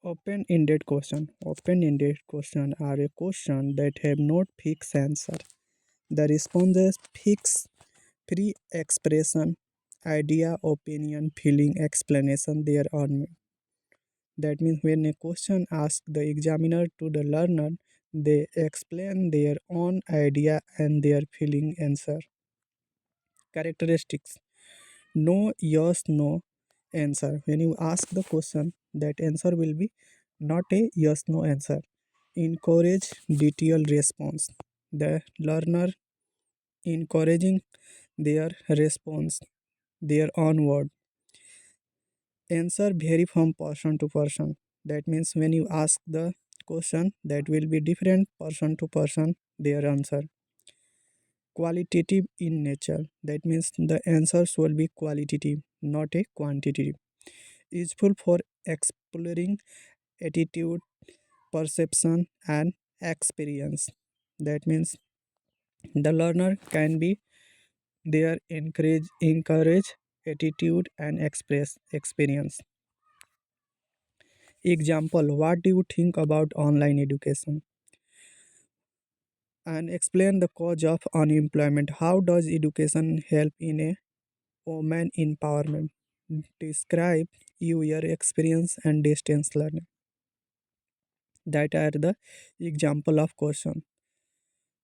Open-ended question. Open-ended question are a question that have not fixed answer. The responses fix pre-expression, idea, opinion, feeling, explanation their own. That means when a question asks the examiner to the learner, they explain their own idea and their feeling answer. Characteristics. No yes no answer. When you ask the question, that answer will be not a yes no answer. Encourage detailed response. The learner encouraging their response, their own word. Answer vary from person to person. That means when you ask the question, that will be different person to person, their answer. Qualitative in nature. That means the answers will be qualitative, not a quantitative. Useful for exploring attitude, perception, and experience. That means the learner can be there encourage attitude and express experience. Example, what do you think about online education? And explain the cause of unemployment. How does education help in a woman empowerment? Describe your experience and distance learning. That are the example of question.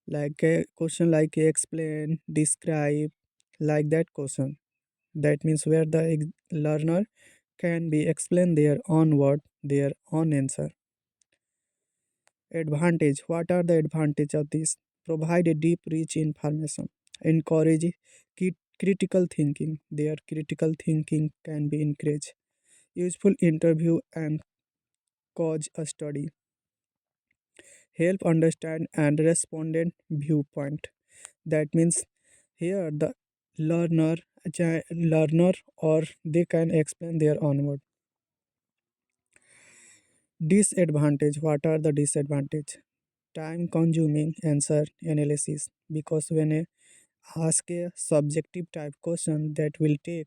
Like a question like explain, describe, like that question. That means where the learner can be explain their own word, their own answer. Advantage. What are the advantage of this? Provide a deep, rich information. Encourage critical thinking. Their critical thinking can be encouraged. Useful interview and cause a study. Help understand and respondent viewpoint. That means here the learner learner or they can explain their own word. Disadvantage. What are the disadvantage? Time consuming answer analysis, because when I ask a subjective type question, that will take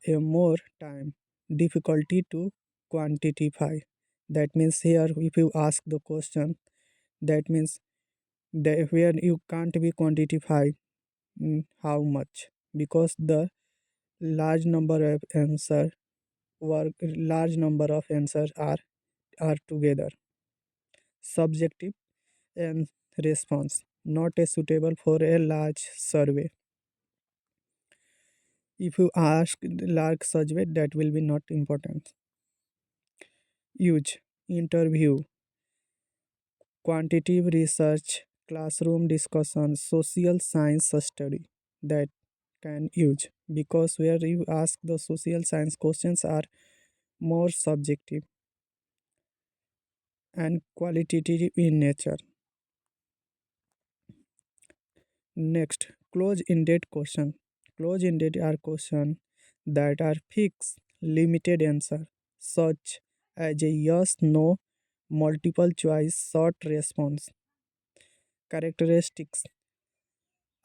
a more time, difficulty to quantify. That means here if you ask the question, that means that where you can't be quantify how much, because the large number of answer work large number of answers are together. Subjective and response not a suitable for a large survey. If you ask large survey, that will be not important. Use interview, quantitative research, classroom discussion, social science study, that can use, because where you ask the social science questions are more subjective and qualitative in nature. Next, close-ended question. Close-ended are questions that are fixed, limited answer, such as a yes, no, multiple choice, short response. Characteristics: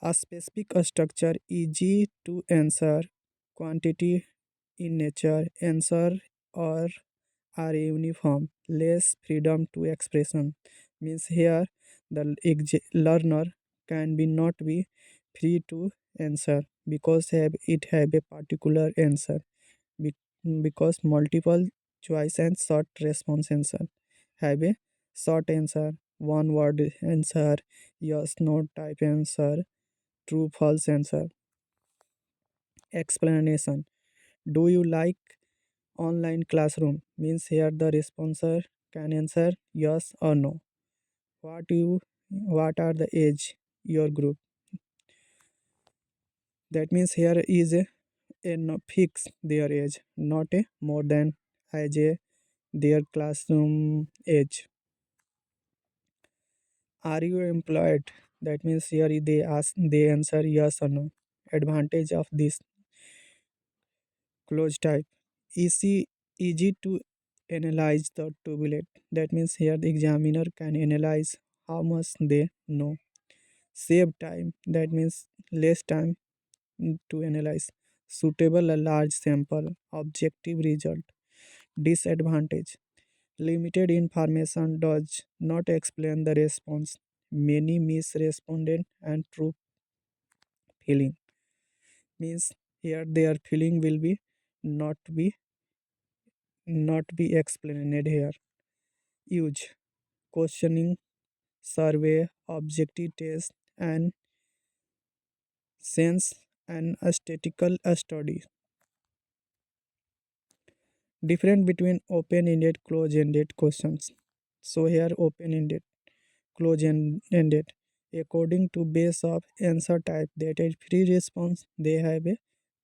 a specific structure, easy to answer, quantity in nature, answer or are uniform, less freedom to expression. Means here the learner can be not be free to answer, because it have a particular answer. Because multiple choice and short response answer have a short answer, one word answer, yes no type answer, true false answer. Explanation: do you like online classroom? Means here the responder can answer yes or no. What are the age your group? That means here is a no fix their age, not a more than as a their classroom age. Are you employed? That means here they answer yes or no. Advantage of this closed type: easy to analyze the turbulent. That means here the examiner can analyze how much they know. Save time. That means less time to analyze. Suitable a large sample. Objective result. Disadvantage: Limited information does not explain the response. Many misresponded and true feeling means here their feeling will be not be not be explained here. Use questioning, survey, objective test, and sense and a statistical study. Difference between open-ended, closed-ended questions. So here open-ended, closed-ended. According to base of answer type that is free response, they have a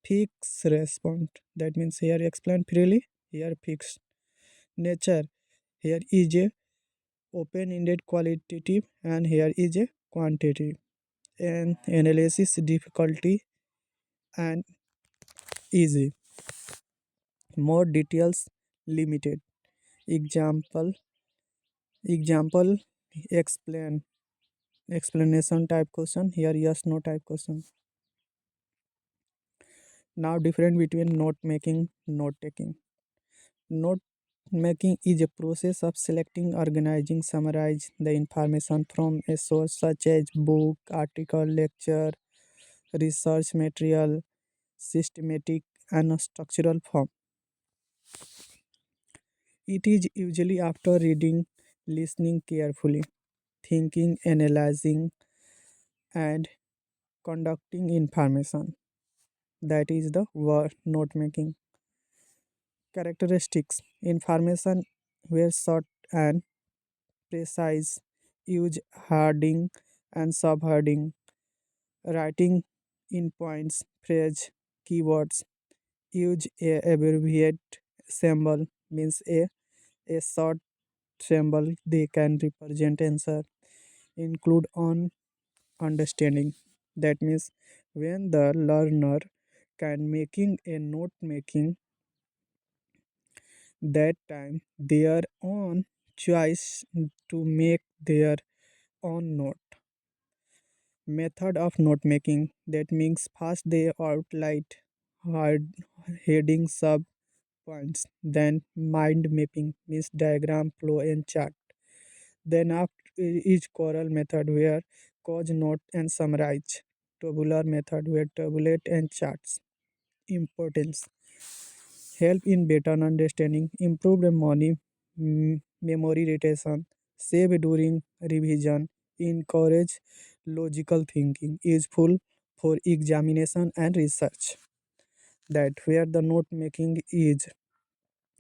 fixed response. That means here explain freely, here fixed. Nature, here is a open-ended qualitative and here is a quantitative. And analysis difficulty and easy. More details limited. Example explain explanation type question, here yes no type question. Now difference between note making, note taking. Note making is a process of selecting, organizing, summarize the information from a source such as book, article, lecture, research material, systematic and a structural form. It is usually after reading, listening carefully, thinking, analyzing, and conducting information. That is the word note making. Characteristics: information were short and precise, use heading and subheading, writing in points, phrase, keywords, use a abbreviate symbol means a short symbol they can represent answer, include on understanding. That means when the learner can making a note making that time their own choice to make their own note. Method of note making, that means first they outline hard heading sub points, then mind mapping means diagram flow and chart. Then after each choral method where cause note and summarize. Tabular method where tabulate and charts. Importance: help in better understanding, improve memory retention, save during revision, encourage logical thinking, useful for examination and research. That where the note making is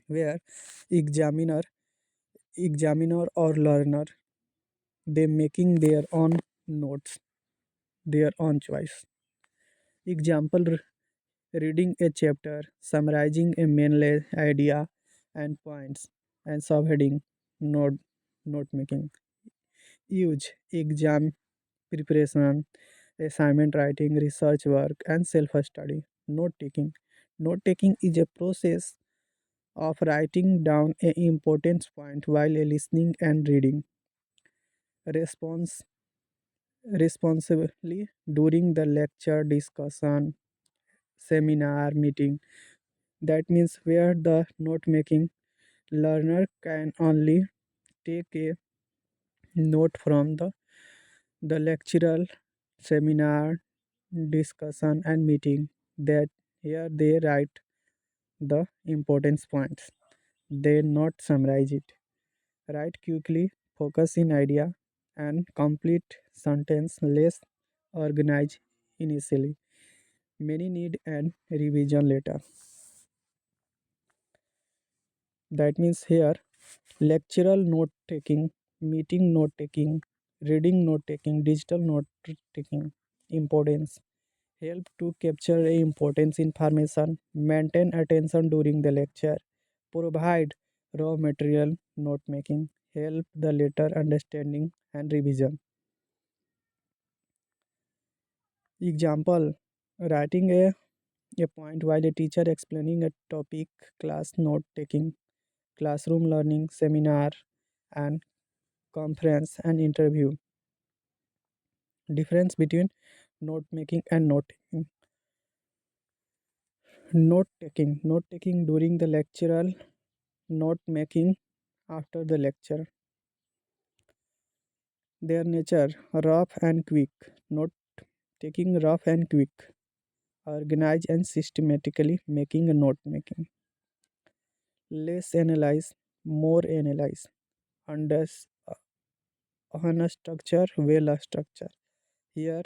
where examiner examiner or learner they making their own notes, their own choice. Example: reading a chapter, summarizing a idea and points, and subheading note note making. Use exam preparation, assignment writing, research work, and self study. Note taking. Note taking is a process of writing down an important point while listening and reading. Response responsibly during the lecture, discussion, seminar, meeting. That means where the note making learner can only take a note from the lecturer, seminar, discussion, and meeting. That here they write the importance points. They not summarize it. Write quickly, focus in idea, and complete sentence less organized initially. Many need an revision later. That means here lectural note taking, meeting note taking, reading note taking, digital note taking. Importance: help to capture important information, maintain attention during the lecture, provide raw material note making, help the later understanding and revision. Example: writing a point while a teacher explaining a topic, class note taking, classroom learning, seminar, and conference and interview. Difference between note making and note taking. Note taking during the lectural, note making after the lecture. Their nature rough and quick, not taking rough and quick, organize and systematically making a note making. Less analyze, more analyze. Under on a structure, well a structure. Here,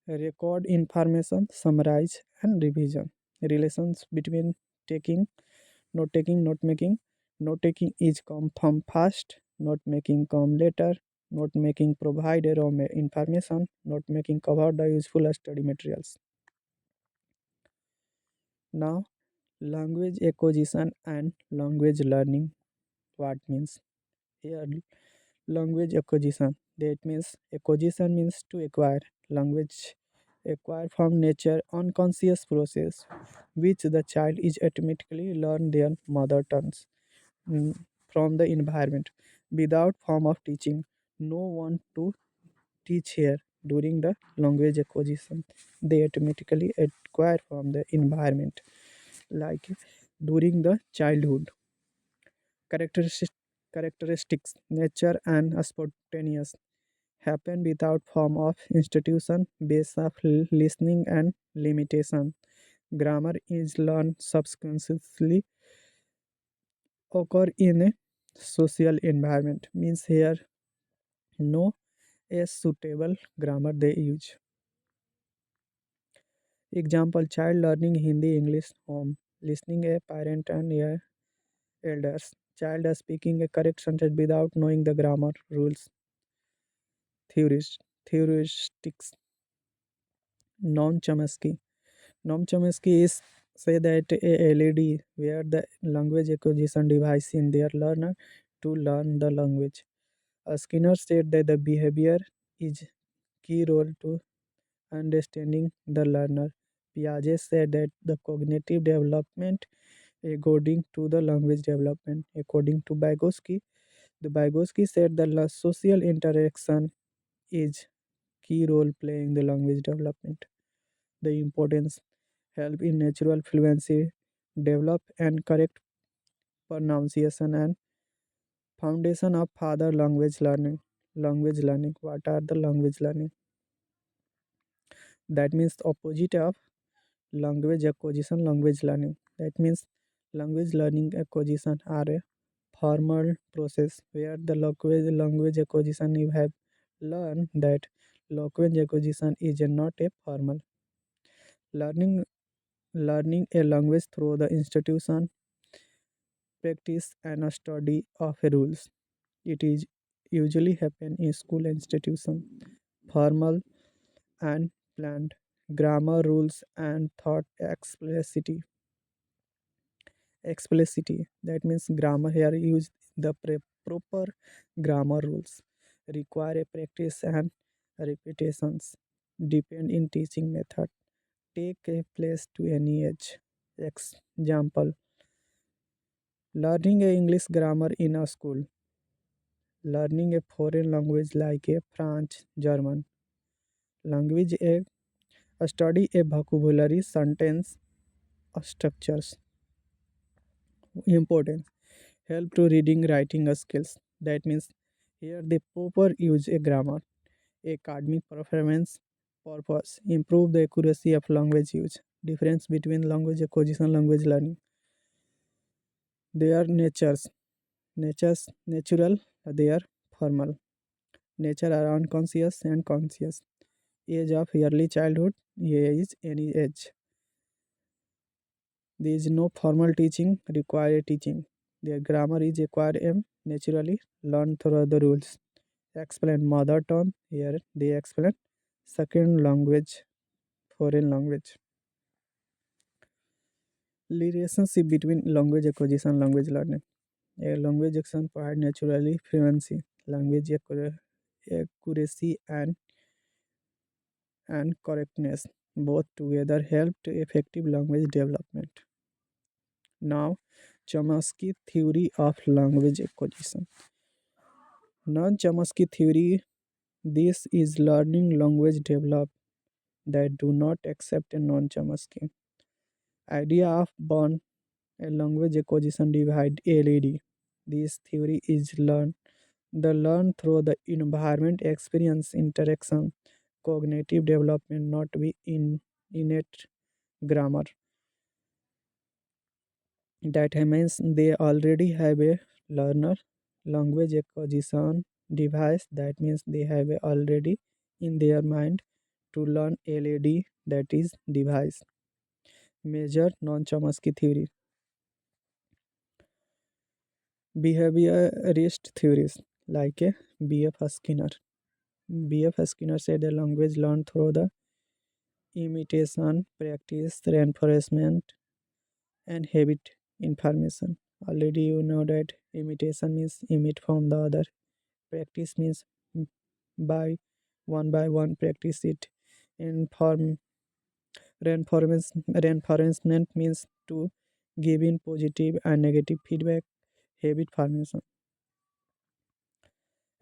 record information, summarize, and revision. Relations between taking, note making. Note taking is come from fast, note making come later. Note making provide a raw information. Note making cover the useful study materials. Now, language acquisition and language learning. What means here? Language acquisition. That means acquisition means to acquire. Language acquire from nature unconscious process which the child is automatically learn their mother tongues mm, from the environment without form of teaching. No one to teach here during the language acquisition. They automatically acquire from the environment like during the childhood. Characteristics characteristics nature and spontaneous happen without form of institution base of listening and limitation. Grammar is learned subconsciously occur in a social environment means here no a suitable grammar they use. Example child learning Hindi English home listening a parent and a elders child is speaking a correct sentence without knowing the grammar rules theories theoristics non Chomsky. Noam Chomsky is say that a LED where the language acquisition device in their learner to learn the language. Skinner said that the behavior is key role to understanding the learner. Piaget said that the cognitive development according to the language development. According to Vygotsky, the Vygotsky said the social interaction is key role playing the language development. The importance help in natural fluency, develop and correct pronunciation and foundation of further language learning. Language learning. What are the language learning? That means opposite of language acquisition, language learning. That means language learning acquisition are a formal process where the language acquisition you have learned that language acquisition is not a formal learning. Learning a language through the institution practice and a study of rules. It is usually happen in school institution, formal and planned grammar rules and thought explicitity. Explicitity that means grammar here use the proper grammar rules require a practice and repetitions depend in teaching method take a place to any age. Example learning a English grammar in a school. Learning a foreign language like a French, German. Language a study a vocabulary, sentence structures. Importance help to reading, writing skills. That means here the proper use a grammar. Academic performance purpose improve the accuracy of language use. Difference between language acquisition, language learning. They are natures natural. They are formal. Nature are unconscious and conscious. Age of early childhood, is any age. There is no formal teaching required teaching. Their grammar is acquired naturally learned through the rules. Explain mother tongue. Here they explain second language, foreign language. Relationship between language acquisition and language learning. A language action provide naturally fluency, language accuracy and correctness. Both together help to effective language development. Now, Chomsky theory of language acquisition. Non-Chomsky theory, this is learning language develop that do not accept a non-Chomsky. Idea of born a language acquisition divide LED. This theory is learn through the environment, experience, interaction, cognitive development, not be in innate grammar. That means they already have a learner language acquisition device. That means they have a already in their mind to learn LED, that is device. Major non-Chomsky theory. Behaviorist theories like a B.F. Skinner. B.F. Skinner said the language learned through the imitation, practice, reinforcement, and habit information. Already you know that imitation means imit from the other. Practice means by one practice it. Inform reinforcement means to give in positive and negative feedback. Habit formation.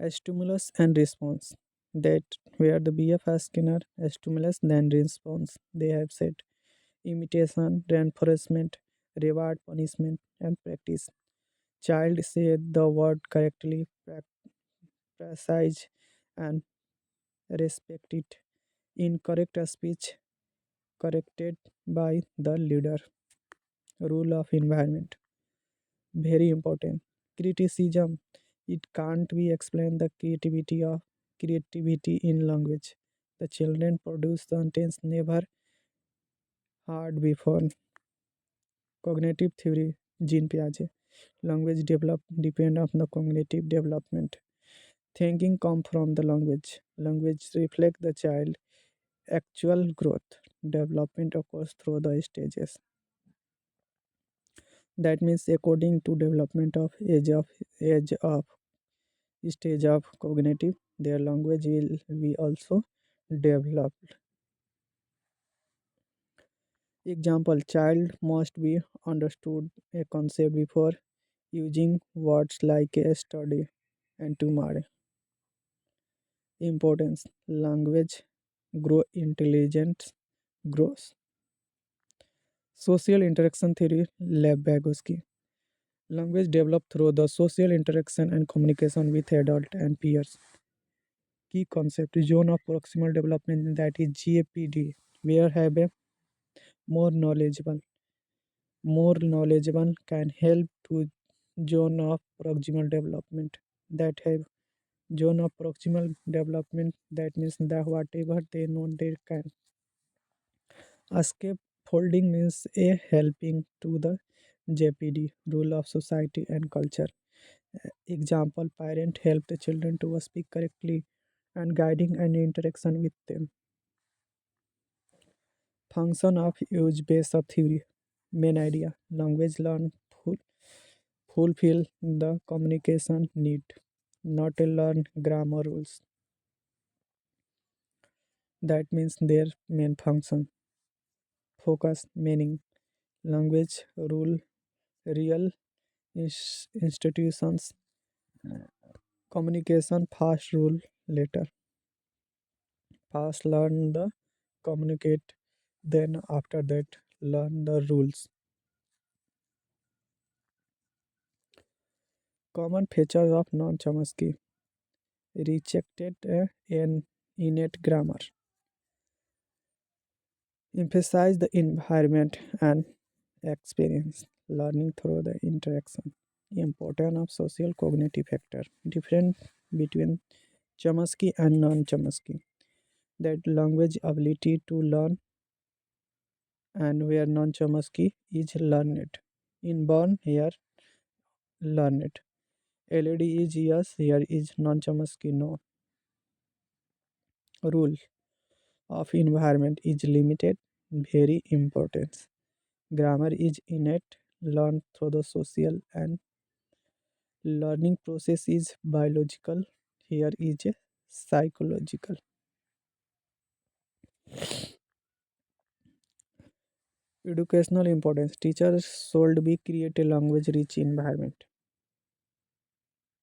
A stimulus and response. That where the BF Skinner, a stimulus then response. They have said imitation, reinforcement, reward, punishment, and practice. Child said the word correctly, precise, and respect it. Incorrect speech corrected by the leader. Rule of environment. Very important. Criticism. It can't be explained the creativity in language. The children produce sentence never heard before. Cognitive theory. Jean Piaget. Language develop depend on the cognitive development. Thinking come from the language. Language reflect the child actual growth. Development occurs through the stages. That means according to development of age of stage of cognitive, their language will be also developed. Example: child must be understood a concept before using words like a study and tomorrow. Importance: language grow intelligence grows. Social interaction theory, LEV Vygotsky. Language developed through the social interaction and communication with adult and peers. Key concept: zone of proximal development, that is GAPD, where have a more knowledgeable can help to zone of proximal development, that have zone of proximal development, that means that whatever they know they can. Scaffolding means a helping to the JPD, rule of society and culture. Example: parent help the children to speak correctly and guiding any interaction with them. Function of use base of theory. Main idea: language learn fulfill the communication need, not a learn grammar rules. That means their main function. Focus meaning: language rule real institutions, communication fast rule later. Fast learn the communicate, then after that learn the rules. Common features of non-Chomsky: rejected an innate grammar, emphasize the environment and experience, learning through the interaction. Importance of social cognitive factor, different between Chomsky and non-Chomsky. That language ability to learn, and where non-Chomsky is learned. In born, here learned. LED is yes, here is non-Chomsky no. Rule of environment is limited, very important. Grammar is innate, learned through the social, and learning process is biological, here is a psychological. Educational importance: teachers should be create a language rich environment,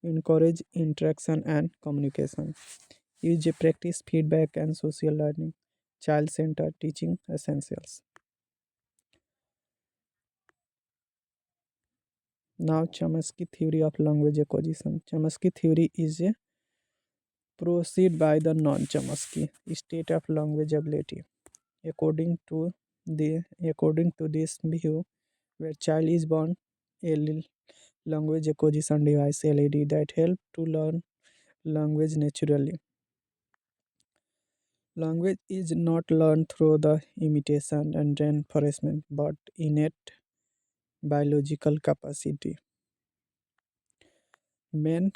encourage interaction and communication, use a practice feedback and social learning, child centered teaching essentials. Now, Chomsky theory of language acquisition. Chomsky theory is a proceed by the non-Chomsky state of language ability. According to according to this view, where child is born, a language acquisition device LED that help to learn language naturally. Language is not learned through the imitation and reinforcement, but innate biological capacity. Main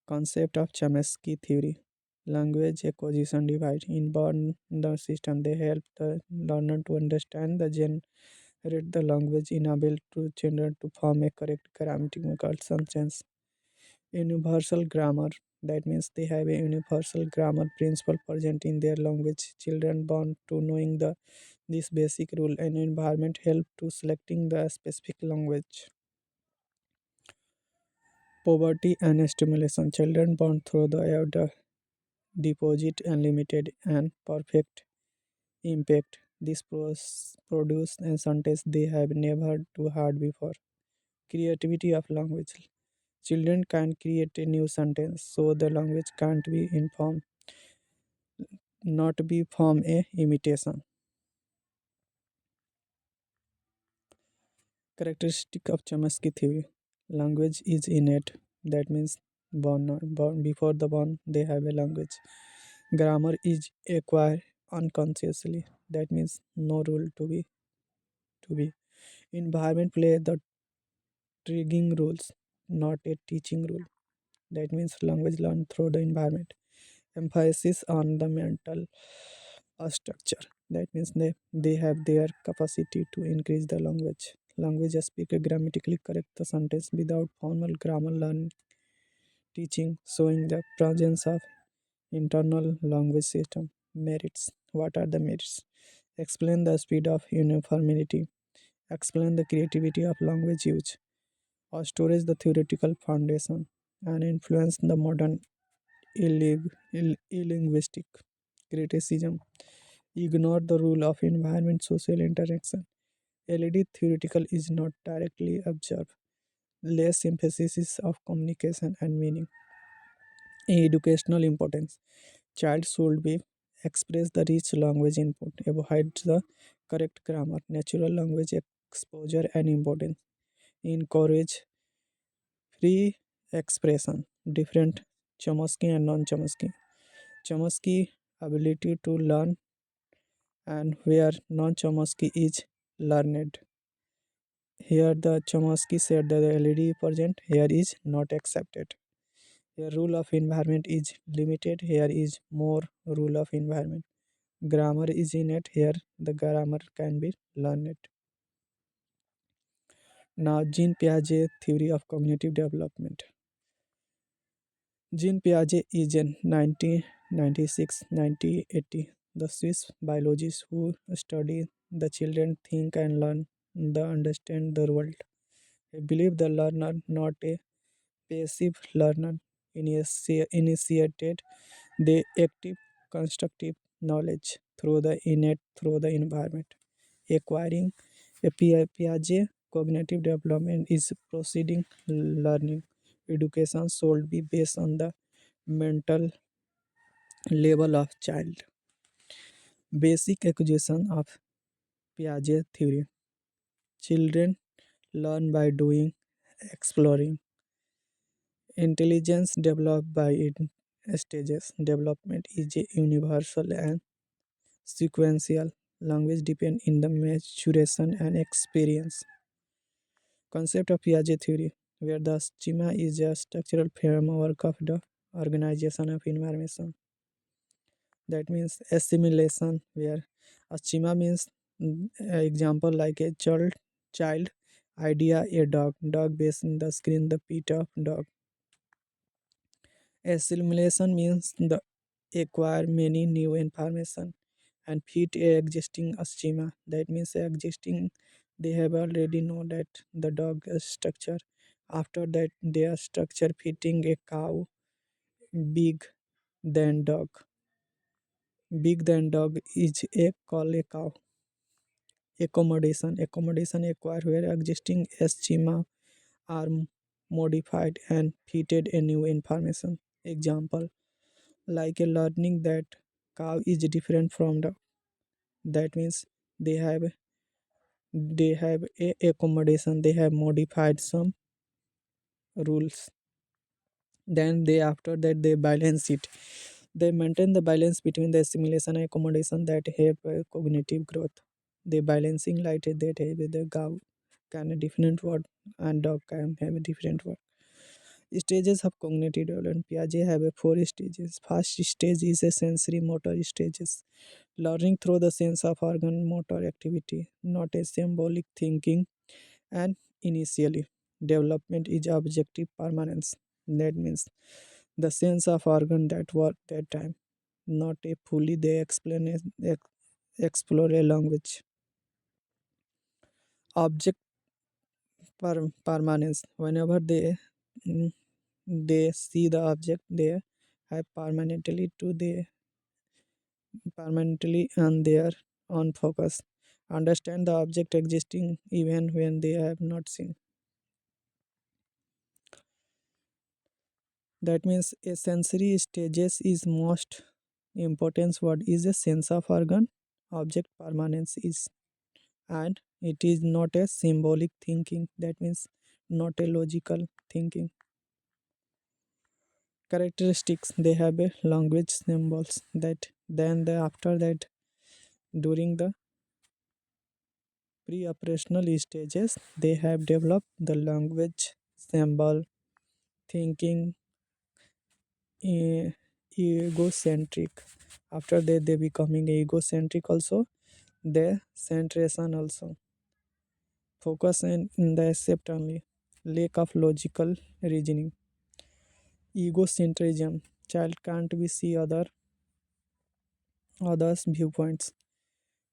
concept of Chomsky theory. Language acquisition device in born the system. They help the learner to understand the generate the language, enable to children to form a correct grammatical sentence. Universal grammar. That means they have a universal grammar principle present in their language. Children born to knowing the this basic rule and environment help to selecting the specific language. Poverty and stimulation. Children born through the elder deposit unlimited and perfect impact. This produce and sentence they have never to heard before. Creativity of language. Children can create a new sentence, so the language can't be informed, not be from a imitation. Characteristic of Chomsky theory. Language is innate. That means born before the born they have a language. Grammar is acquired unconsciously. That means no rule to be. Environment play the triggering rules, not a teaching rule. That means language learned through the environment. Emphasis on the mental structure. That means they have their capacity to increase the language. Language speaker grammatically correct the sentence without formal grammar learning. Teaching showing the presence of internal language system. Merits. What are the merits? Explain the speed of uniformity. Explain the creativity of language use. Or storage the theoretical foundation and influence the modern linguistic criticism. Ignore the rule of environment social interaction. LED theoretical is not directly observed. Less emphasis of communication and meaning. Educational importance. Child should be express the rich language input, avoid the correct grammar, natural language exposure and importance. Encourage free expression. Different Chomsky and non-Chomsky. Chomsky ability to learn and where non-Chomsky is learned. Here the Chomsky said that the LED present here is not accepted. Here rule of environment is limited. Here is more rule of environment. Grammar is innate. Here the grammar can be learned. Now Jean Piaget theory of cognitive development. Jean Piaget is in 1996-1980 the Swiss biologist who studied the children think and learn the understand the world. He believed the learner not a passive learner initiated the active constructive knowledge through the innate through the environment. Acquiring a Piaget cognitive development is proceeding learning. Education should be based on the mental level of child. Basic acquisition of Piaget theory. Children learn by doing, exploring. Intelligence developed by its stages. Development is a universal and sequential. Language depend in the maturation and experience. Concept of Piaget theory, where the schema is a structural framework of the organization of information. That means assimilation, where a schema means example like a child idea a dog based in the screen the pit of dog. Assimilation means the acquire many new information and fit a existing schema. That means existing they have already know that the dog structure. After that they are structure fitting a cow big than dog. Big than dog is a call a cow. Accommodation acquire where existing schema are modified and fitted a new information. Example, like a learning that cow is different from the, that means they have a accommodation, they have modified some rules, then they after that they balance it, they maintain the balance between the assimilation and accommodation that help cognitive growth. The balancing like that have the cow can a different word and dog can have a different word. Stages of cognitive development. Piaget have a four stages. First stage is a sensory motor stages. Learning through the sense of organ motor activity, not a symbolic thinking. And initially, development is objective permanence. That means the sense of organ that work that time, not a fully they explain explore a language. Object permanence. Whenever mm, they see the object, they have permanently and they are on focus. Understand the object existing even when they have not seen. That means a sensory stages is most importance what is a sense of organ object permanence is, and it is not a symbolic thinking, that means not a logical thinking. Characteristics, they have a language symbols that then the after that during the pre-operational stages they have developed the language symbol thinking egocentric. After that they becoming egocentric also, their centration also focus in the accept only, lack of logical reasoning. Egocentrism, child can't be see others viewpoints.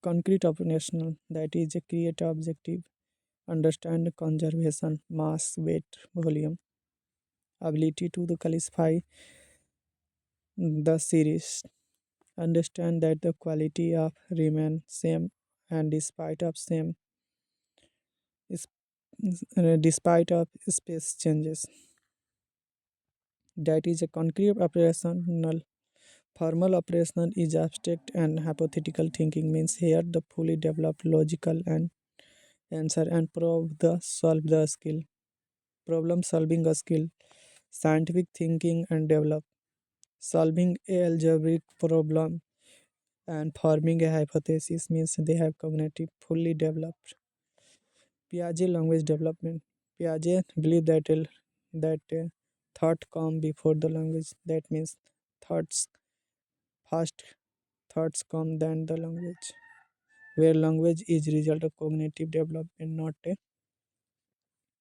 Concrete operational, that is a create objective, understand conservation mass weight volume, ability to the classify the series, understand that the quality of remain same and despite of same is despite of space changes. That is a concrete operational. Formal operational is abstract and hypothetical thinking, means here the fully developed logical and answer and prove the solve the skill, problem solving a skill, scientific thinking and develop, solving a algebraic problem and forming a hypothesis, means they have cognitive fully developed. Piaget language development. Piaget believed that thought come before the language. That means thoughts first, thoughts come then the language. Where language is result of cognitive development,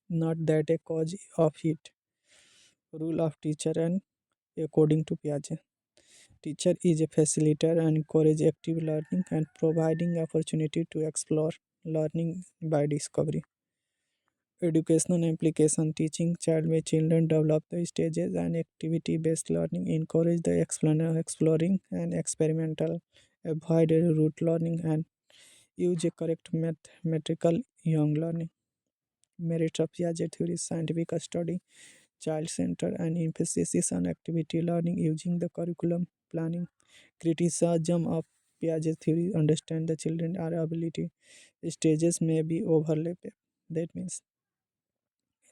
not that a cause of it. Rule of teacher and according to Piaget. Teacher is a facilitator and encourage active learning and providing opportunity to explore learning by discovery. Educational implication, teaching child may children develop the stages and activity based learning, encourage the exploring and experimental, avoid rote learning and use a correct mathematical young learning. Merit of Piaget theory, scientific study, child center and emphasis on activity learning using the curriculum planning. Criticism of Piaget theory, understand the children are ability stages may be overlapped. That means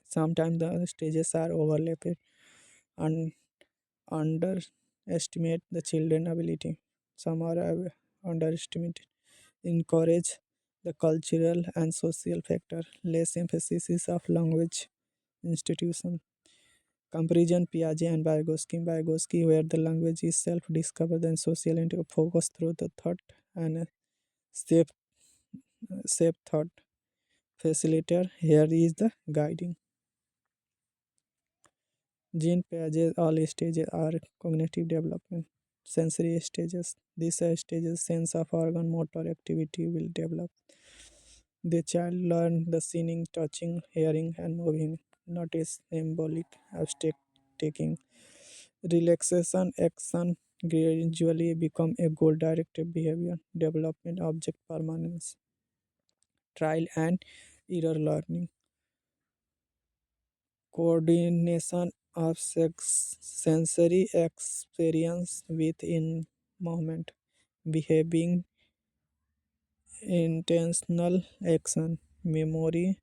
sometimes the stages are overlapped and underestimate the children ability. Some are underestimated. Encourage the cultural and social factor. Less emphasis is of language institution. Comparison Piaget and Vygotsky. Vygotsky, where the language is self-discovered and social and focus through the thought and safe, safe thought. Facilitator, here is the guiding. Jean Piaget, all stages are cognitive development. Sensory stages. These stages, sense of organ motor activity will develop. The child learn the seeing, touching, hearing, and moving, not a symbolic abstract taking. Relaxation action gradually become a goal directed behavior. Development object permanence. Trial and error learning. coordination of sensory experience within moment, behaving intentional action, memory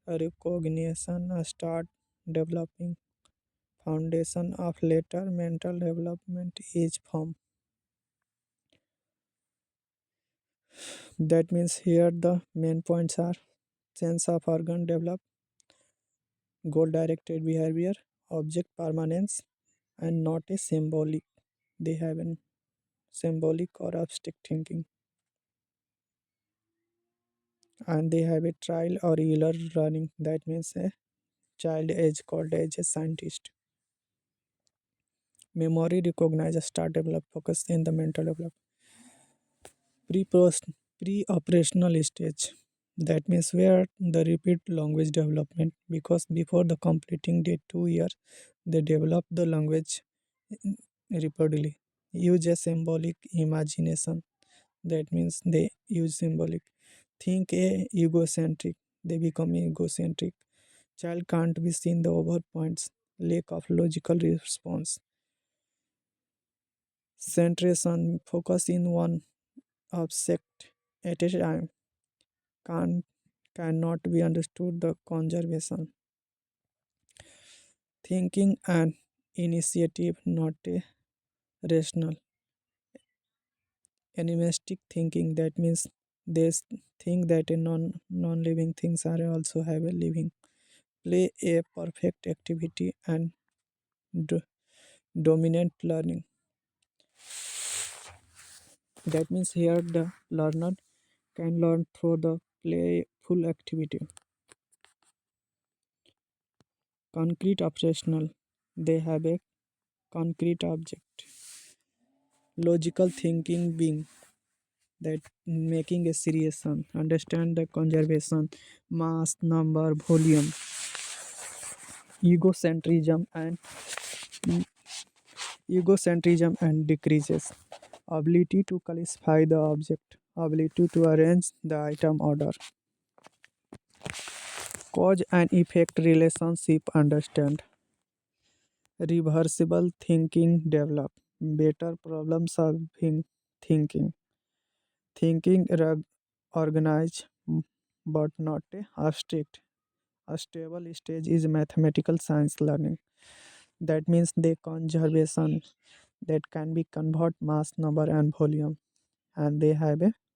recognition start developing. Foundation of later mental development is formed. That means here the main points are sense of organ develop, goal directed behavior, object permanence, and not a symbolic. They have an symbolic or abstract thinking, and they have a trial or error running. That means a child is called as a scientist. Memory recognize start develop focus in the mental develop. Pre-operational stage. That means where the repeat language development, because before the completing the 2 years they develop the language repeatedly. Use a symbolic imagination. That means they use symbolic. Think a egocentric. They become egocentric. Child can't be seen the over points. Lack of logical response. Centration focus in one object at a time. Can cannot be understood the conservation. Thinking and initiative not a rational. Animistic thinking, that means they think that a non-living things are also have a living. Play a perfect activity and do, dominant learning. That means here the learner can learn through the playful activity. Concrete operational, they have a concrete object. Logical thinking being, that making a serious sum, understand the conservation, mass, number, volume, egocentrism and decreases, ability to classify the object, ability to arrange the item order, cause and effect relationship understand, reversible thinking develop, better problem solving thinking, thinking organized but not abstract. A stable stage is mathematical science learning. That means the conservation that can be convert mass, number, and volume, and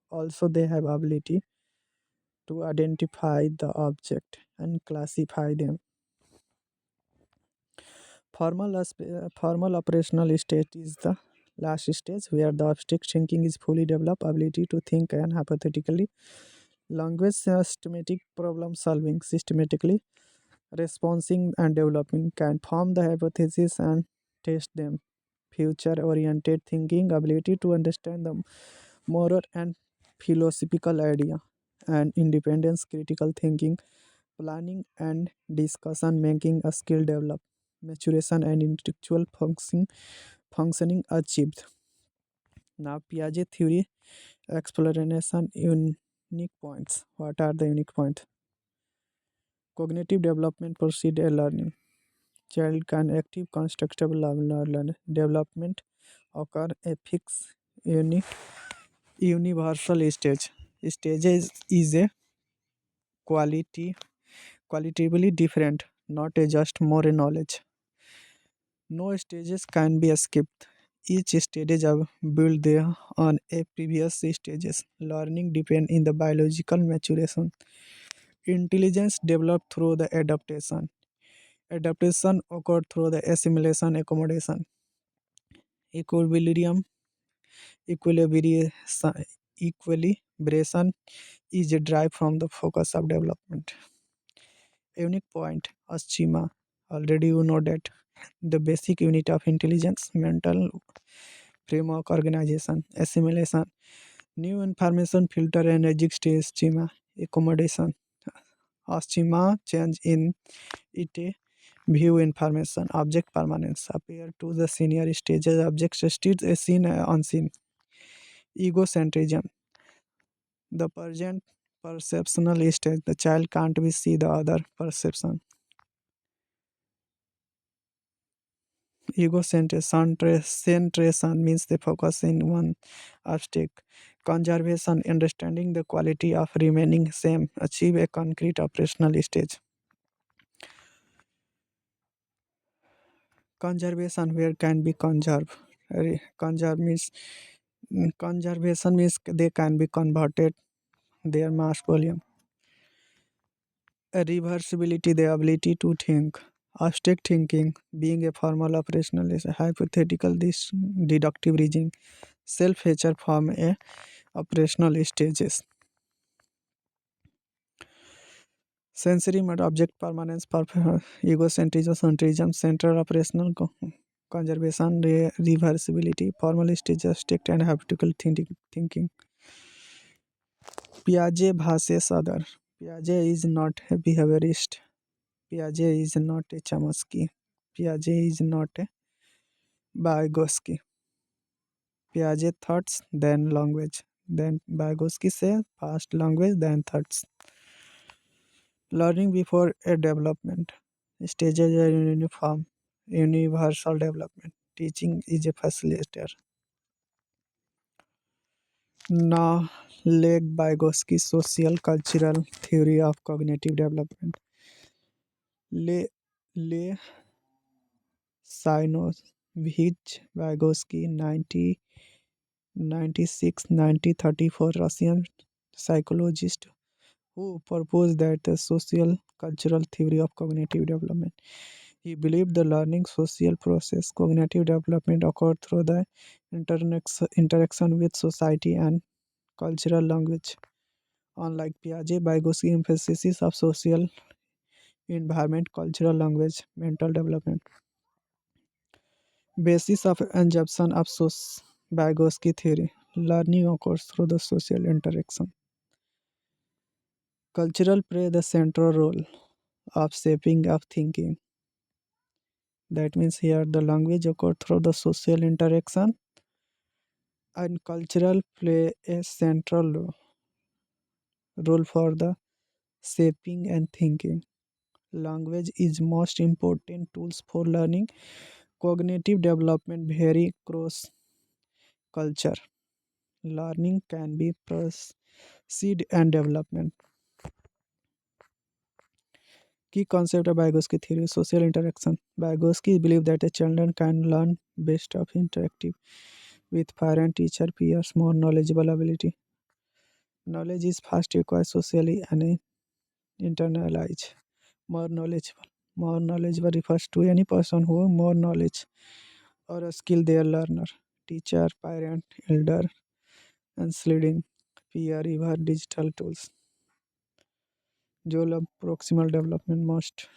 also they have ability to identify the object and classify them. Formal operational state is the last stage where the abstract thinking is fully developed, ability to think and hypothetically, language systematic problem solving systematically, responding and developing, can form the hypothesis and test them. Future oriented thinking, ability to understand the moral and philosophical idea, and independence critical thinking, planning and discussion making a skill develop, maturation and intellectual functioning achieved. Now Piaget theory explanation unique points. What are the unique points? Cognitive development proceed a learning. Child can active constructive learn development occur a fixed universal stage. Stages is a quality qualitatively different, not a just more knowledge. No stages can be skipped. Each stage is built there on a previous stages. Learning depend in the biological maturation. Intelligence developed through the adaptation. Adaptation occurred through the assimilation accommodation. Equilibrium equilibration equilibration is derived from the focus of development. Unique point schema. Already you know that the basic unit of intelligence, mental framework organization, assimilation, new information filter and exit schema, accommodation. A schema change in it view information, object permanence, appear to the senior stages, object still a seen unseen. Egocentrism, the present perceptional stage, the child can't be see the other perception. Egocentration means the focus in one aspect. Conservation, understanding the quality of remaining same, achieve a concrete operational stage. Conservation where can be conserved. Conserve means conservation means they can be converted their mass volume. A reversibility, the ability to think. Abstract thinking, being a formal operational is a hypothetical this deductive reasoning. Self-feature form a operational stages. Sensory mode object permanence, egocentrism, centrism, central operational conservation, reversibility, formal stages, strict and habitual thinking. Piaget versus other. Piaget is not a behaviorist. Piaget is not a Chomsky. Piaget is not a Vygotsky. Piaget thoughts, then language. Then Vygotsky say first language, then thoughts. Learning before a development. Stages are uniform, universal development. Teaching is a facilitator. Now, LEV Vygotsky social cultural theory of cognitive development. Le Le Sinovich Vygotsky 1996-1934 Russian psychologist who proposed that the social cultural theory of cognitive development. He believed the learning social process, cognitive development occurred through the interaction with society and cultural language. Unlike Piaget, Vygotsky emphasis of social environment, cultural language, mental development. Basis of assumption of Vygotsky theory. Learning occurs through the social interaction. Cultural play the central role of shaping of thinking. That means here the language occurs through the social interaction and cultural play a central role for the shaping and thinking. Language is most important tools for learning. Cognitive development vary across culture. Learning can be proceed and development. Key concept of Vygotsky theory: social interaction. Vygotsky believed that a child can learn best of interactive with parent, teacher, peers, more knowledgeable ability. Knowledge is first acquired socially and internalized. More knowledgeable. More knowledgeable refers to any person who has more knowledge or a skill their learner. Teacher, parent, elder, and sliding peer, even digital tools. Goal of proximal development must.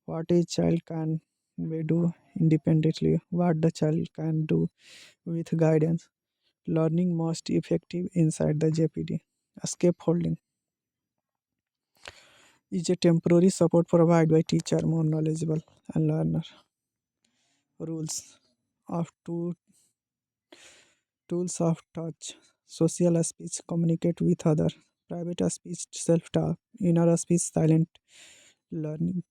What a child can we do independently, what the child can do with guidance. Learning most effective inside the JPD. Scaffolding is a temporary support provided by teacher more knowledgeable and learner. Rules of two tools of touch. Social speech communicate with other. Private speech self-talk. Inner speech silent learning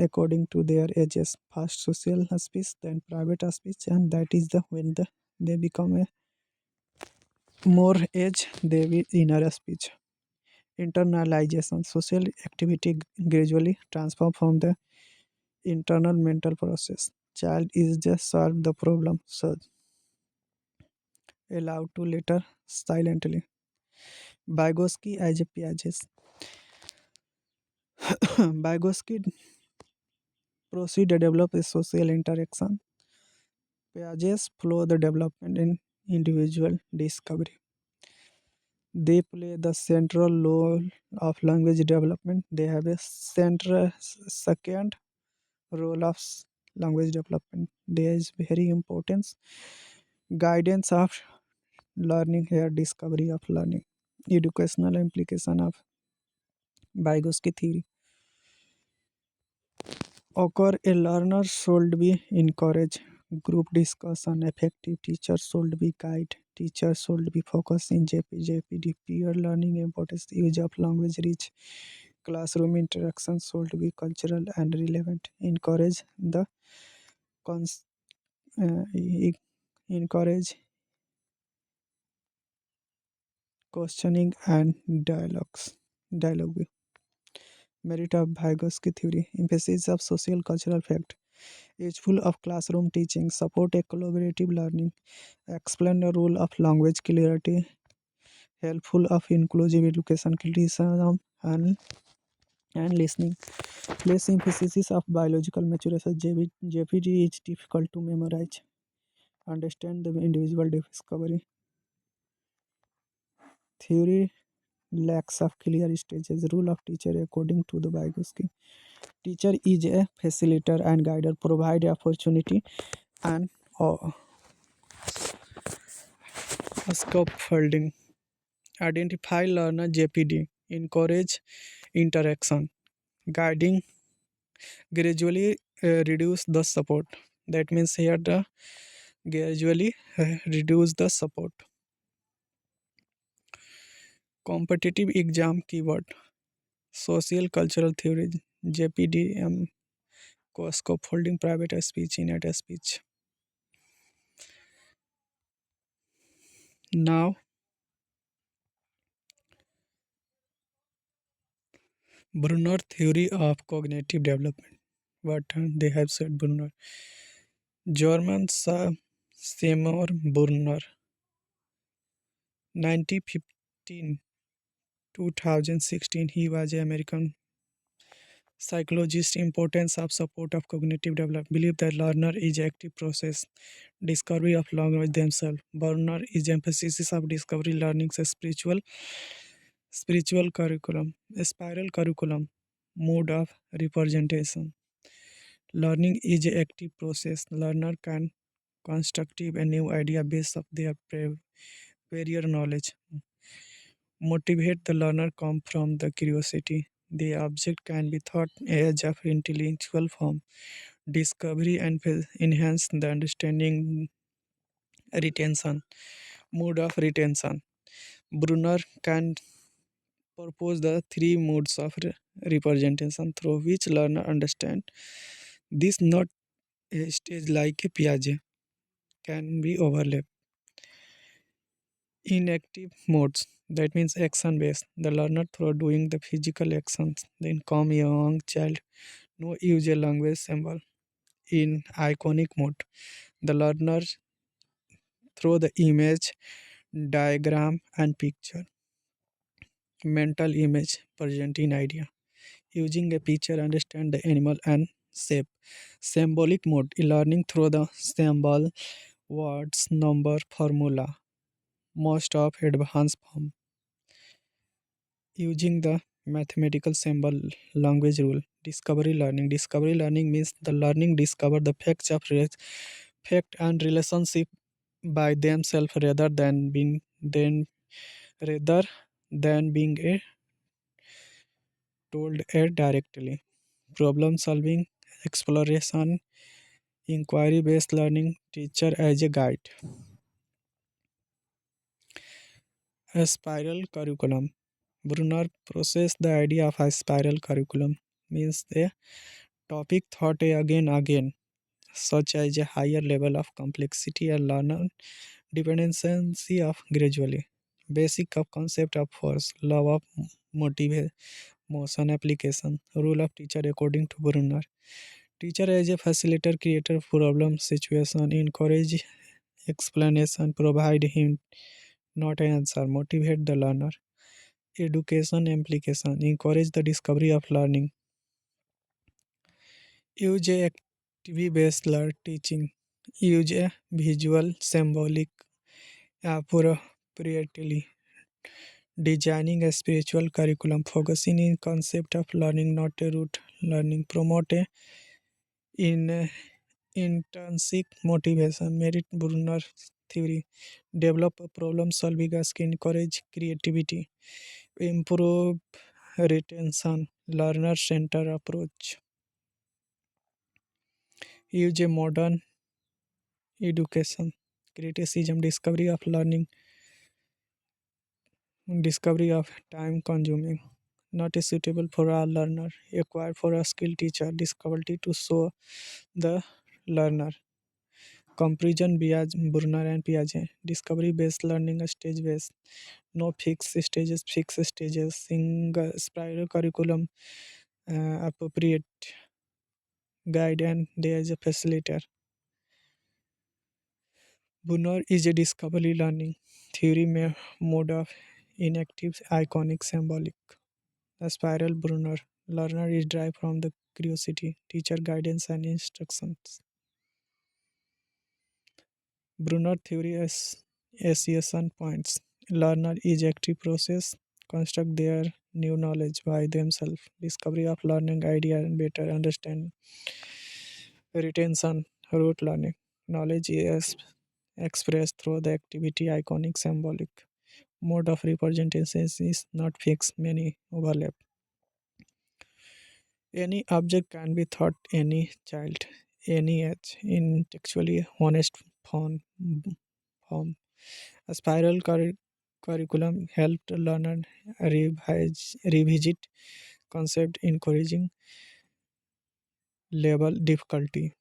according to their ages. First social speech, then private speech, and that is the when they become a more age they will inner speech. Internalization. Social activity gradually transform from the internal mental process. Child is just solve the problem, so allowed to later silently. Vygotsky as a Piaget. Vygotsky proceed to develop a social interaction. Piaget follow the development in individual discovery. They play the central role of language development. They have a central second role of language development. There is very importance guidance of learning here, discovery of learning, educational implication of Vygotsky theory. Occur a learner should be encouraged. Group discussion, effective teachers should be guide. Teachers should be focused in JPD. Peer learning importance, use of language rich. Classroom interaction should be cultural and relevant. Encourage the cons- encourage questioning and dialogue. Merit of Vygotsky theory, emphasis of social cultural fact, useful of classroom teaching, support a collaborative learning, explain the role of language clarity, helpful of inclusive education, criticism and listening. Place emphasis of biological maturation. JPG is difficult to memorize. Understand the individual discovery. Theory lacks of clear stages. Rule of teacher according to the Vygotsky. Teacher is a facilitator and guider, provide opportunity and uh, scaffolding. Identify learner JPD. Encourage interaction. Guiding gradually reduce the support. That means here the gradually reduce the support. Competitive exam keyword. Social cultural theory. JPDM. Scaffolding private speech in at speech. Now Brunner theory of cognitive development. What they have said Brunner. German Seymour Brunner, 1915 2016. He was an American psychologist. Importance of support of cognitive development. Believe that learner is active process. Discovery of language themselves. Brunner is emphasis of discovery learning spiritual curriculum. Spiral curriculum. Mode of representation. Learning is an active process. Learner can constructive a new idea based of their prior knowledge. Motivate the learner come from the curiosity. The object can be thought as of intellectual form. Discovery and enhance the understanding. Retention. Mode of retention. Brunner can propose the three modes of representation through which learner understand. This not a stage like a Piaget can be overlapped. Inactive modes, that means action based. The learner through doing the physical actions. Then come young child, no use a language symbol. In iconic mode, the learner through the image, diagram and picture. Mental image presenting idea. Using a picture understand the animal and shape. Symbolic mode, learning through the symbol, words, number, formula. Most of advanced form. Using the mathematical symbol language rule. Discovery learning means the learning discover the facts of fact and relationship by themselves rather than being told directly. Problem solving, exploration, inquiry based learning, teacher as a guide. A spiral curriculum. Brunner processed the idea of a spiral curriculum means the topic thought again, such as a higher level of complexity and learner dependency of gradually. Basic of concept of force, law of motive, motion application, rule of teacher according to Brunner. Teacher as a facilitator, creator problem situation, encourage explanation, provide hint, not answer, motivate the learner. Education implication, encourage the discovery of learning. Use a activity based teaching. Use a visual symbolic appropriately. Designing a spiritual curriculum focusing in concept of learning, not a rote learning. Promote a in intrinsic motivation. Merit Brunner theory. Develop a problem solving skill. Encourage creativity. Improve retention. Learner center approach. Use a modern education. Criticism. Discovery of time consuming. Not suitable for a learner. Acquired for a skilled teacher. Difficulty to show the learner. Comparison bias, Brunner and Piaget. Discovery-based learning, stage-based. No fixed stages, fixed stages. Single spiral curriculum, appropriate guide, and there is a facilitator. Brunner is a discovery learning theory mode of inactive, iconic, symbolic. The spiral Brunner. Learner is derived from the curiosity, teacher guidance, and instructions. Brunner theory association points. Learner is active process, construct their new knowledge by themselves. Discovery of learning idea and better understand. Retention, rote learning. Knowledge is expressed through the activity, iconic, symbolic. Mode of representation is not fixed, many overlap. Any object can be taught any child, any age, in textually honest form. A spiral curriculum helped learners revisit concept, encouraging level difficulty.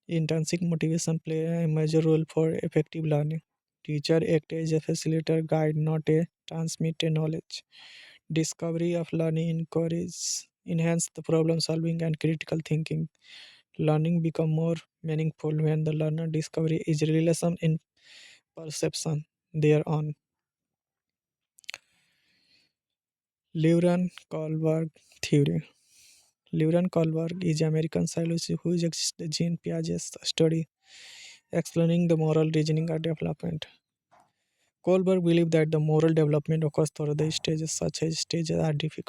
Intrinsic motivation play a major role for effective learning. Teacher act as a facilitator, guide, not a transmitter knowledge. Discovery of learning enhance the problem solving and critical thinking. Learning become more meaningful when the learner discovery is relation in perception thereon. Leuran Kohlberg theory. Leuran Kohlberg is an American scientist who exists the Jean Piaget's study explaining the moral reasoning and development. Kohlberg believed that the moral development occurs through the stages. Such as stages are different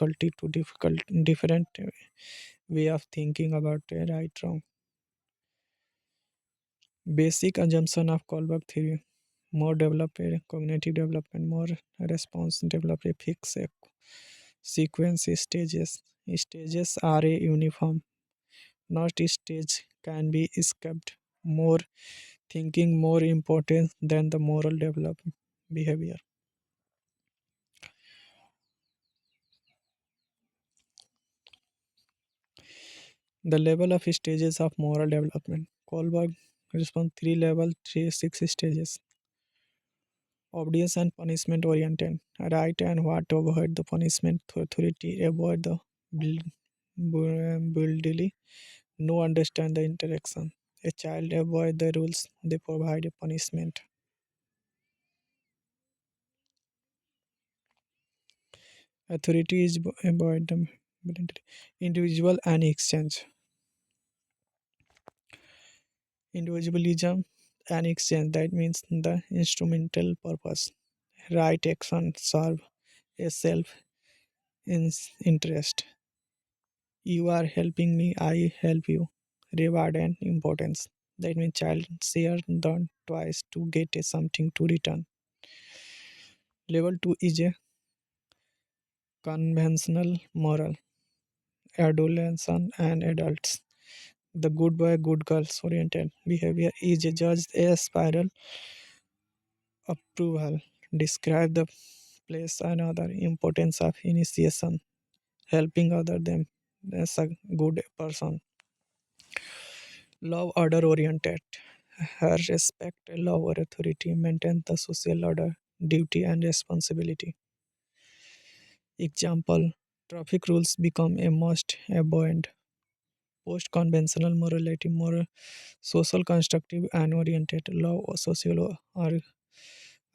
way of thinking about a right wrong. Basic assumption of Kohlberg theory: more developed cognitive development, more response develop a fixed sequence stages. Stages are a uniform. Not each stage can be skipped. More thinking more important than the moral development behavior. The level of stages of moral development. Kohlberg responds three level, three six stages. Obedience and punishment oriented. Right and what to avoid the punishment. Authority avoid the buildily. No understand the interaction. A child avoid the rules. They provide a punishment. Authority is avoid the individual and exchange. Individualism and exchange, that means the instrumental purpose. Right action serve a self interest. You are helping me, I help you. Reward and importance. That means child share the twice to get a something to return. Level 2 is a conventional moral. Adolescent and adults. The good boy, good girls oriented behavior is judged as spiral approval. Describe the place and other importance of initiation, helping other them as a good person. Love order oriented. Her respect, love or authority, maintain the social order, duty and responsibility. Example: traffic rules become a must avoid. Post conventional morality, moral, social constructive and oriented. Love or social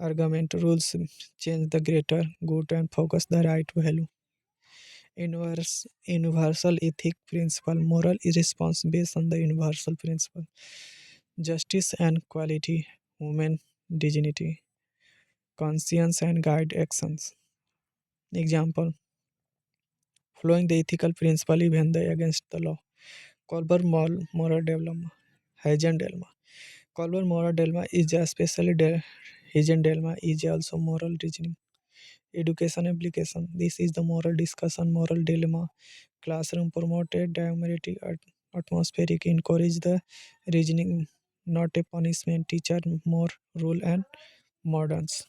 argument rules change the greater good and focus the right value. Universal ethic principle, moral is response based on the universal principle. Justice and quality, human dignity, conscience and guide actions. Example: following the ethical principle even the against the law. Colbert moral dilemma. Hidden dilemma. Colbert moral dilemma is a especially hidden dilemma is also moral reasoning. Education application. This is the moral discussion, moral dilemma. Classroom promoted democratic atmospheric, encourage the reasoning, not a punishment. Teacher more rule and moderns.